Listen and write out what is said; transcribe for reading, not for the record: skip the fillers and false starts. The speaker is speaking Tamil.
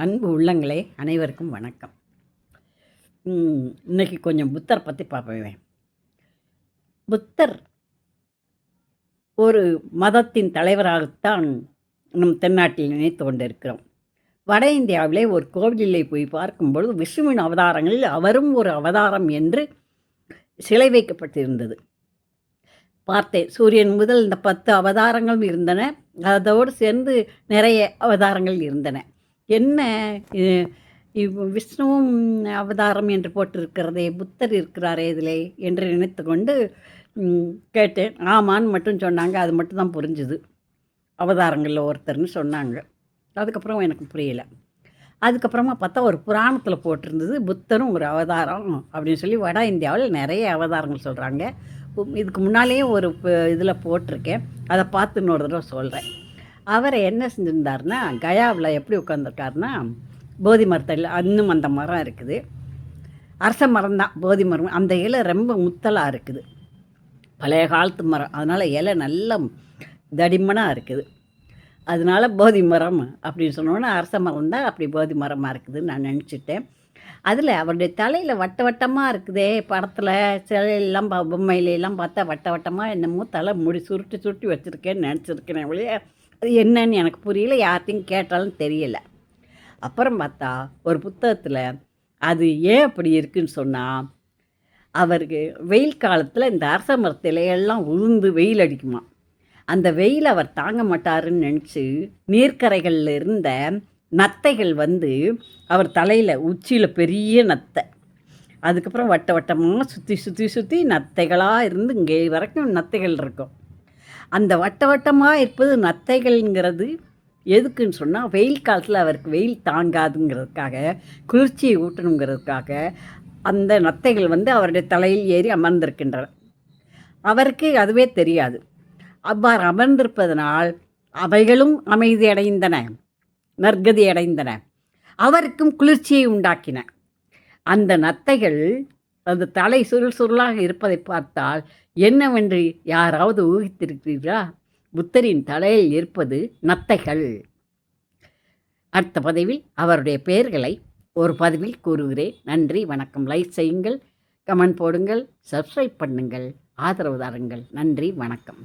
அன்பு உள்ளங்களே அனைவருக்கும் வணக்கம். இன்னைக்கு கொஞ்சம் புத்தரை பற்றி பார்ப்பேன். புத்தர் ஒரு மதத்தின் தலைவராகத்தான் நம் தென்னாட்டில் நினைத்து கொண்டிருக்கிறோம். வட இந்தியாவிலே ஒரு கோவிலிலே போய் பார்க்கும்பொழுது விஷ்ணுவின் அவதாரங்களில் அவரும் ஒரு அவதாரம் என்று சிலை வைக்கப்பட்டிருந்தது. பார்த்தேன். சூரியன் முதல் இந்த 10 அவதாரங்களும் இருந்தன. அதோடு சேர்ந்து நிறைய அவதாரங்கள் இருந்தன. என்ன விஷ்ணுவும் அவதாரம் என்று போட்டிருக்கிறதே, புத்தர் இருக்கிறாரே இதிலே என்று நினைத்து கொண்டு கேட்டேன். ஆமான்னு மட்டும் சொன்னாங்க. அது மட்டும் தான் புரிஞ்சுது. அவதாரங்களில் ஒருத்தர்னு சொன்னாங்க. அதுக்கப்புறம் எனக்கு புரியலை. அதுக்கப்புறமா பார்த்தா ஒரு புராணத்தில் போட்டிருந்தது புத்தரும் ஒரு அவதாரம் அப்படின்னு சொல்லி. வட இந்தியாவில் நிறைய அவதாரங்கள் சொல்கிறாங்க. இதுக்கு முன்னாலேயே ஒரு இதில் போட்டிருக்கேன். அதை பார்த்து இன்னொரு தடவை சொல்கிறேன். அவரை என்ன செஞ்சுருந்தாருன்னா, கயாவில் எப்படி உட்காந்துருக்காருன்னா, போதி மரத்தில் இன்னும் அந்த மரம் இருக்குது. அரச மரம் தான் போதி மரம். அந்த இலை ரொம்ப முத்தலாக இருக்குது. பழைய காலத்து மரம். அதனால் இலை நல்ல தடிமனாக இருக்குது. அதனால போதி மரம் அப்படின்னு சொன்னோன்னா அரச மரம் தான் அப்படி போதி மரமாக இருக்குதுன்னு நான் நினச்சிட்டேன். அதில் அவருடைய தலையில் வட்ட வட்டமாக இருக்குதே, படத்தில் சிலையெல்லாம் பொம்மையிலெல்லாம் பார்த்தா வட்ட வட்டமாக என்னமோ தலை முடி சுருட்டி சுருட்டி வச்சுருக்கேன்னு நினச்சிருக்கேன். ஒழிய அது என்னன்னு எனக்கு புரியல, யார்ட்டையும் கேட்டாலும் தெரியலை. அப்புறம் பார்த்தா ஒரு புத்தகத்தில் அது ஏன் அப்படி இருக்குன்னு சொன்னால், அவருக்கு வெயில் காலத்தில் இந்த அரச மரத்து இலையெல்லாம் உளுந்து வெயில் அடிக்குமா. அந்த வெயில் அவர் தாங்க மாட்டாருன்னு நினச்சி நீர்க்கரைகளில் இருந்த நத்தைகள் வந்து அவர் தலையில் உச்சியில் பெரிய நத்தை, அதுக்கப்புறம் வட்ட வட்டமாக சுற்றி சுற்றி சுற்றி நத்தைகளாக இருந்து இங்கே வரைக்கும் நத்தைகள் இருக்கும். அந்த வட்ட வட்டமாக இருப்பது நத்தைகள்ங்கிறது எதுக்குன்னு சொன்னால், வெயில் காலத்தில் அவருக்கு வெயில் தாங்காதுங்கிறதுக்காக, குளிர்ச்சியை ஊட்டணுங்கிறதுக்காக அந்த நத்தைகள் வந்து அவருடைய தலையில் ஏறி அமர்ந்திருக்கின்றன. அவருக்கு அதுவே தெரியாது. அவ்வாறு அமர்ந்திருப்பதனால் அவைகளும் அமைதி அடைந்தன, நற்கதி அடைந்தன, அவருக்கும் குளிர்ச்சியை உண்டாக்கின. அந்த நத்தைகள் அந்த தலை சுருள் சுருளாக இருப்பதை பார்த்தால் என்னவென்று யாராவது ஊகித்திருக்கிறீர்களா? புத்தரின் தலையில் இருப்பது நத்தைகள். அடுத்த பதிவில் அவருடைய பெயர்களை ஒரு பதிவில் கூறுகிறேன். நன்றி, வணக்கம். லைக் செய்யுங்கள், கமெண்ட் போடுங்கள், சப்ஸ்கிரைப் பண்ணுங்கள், ஆதரவு தாருங்கள். நன்றி, வணக்கம்.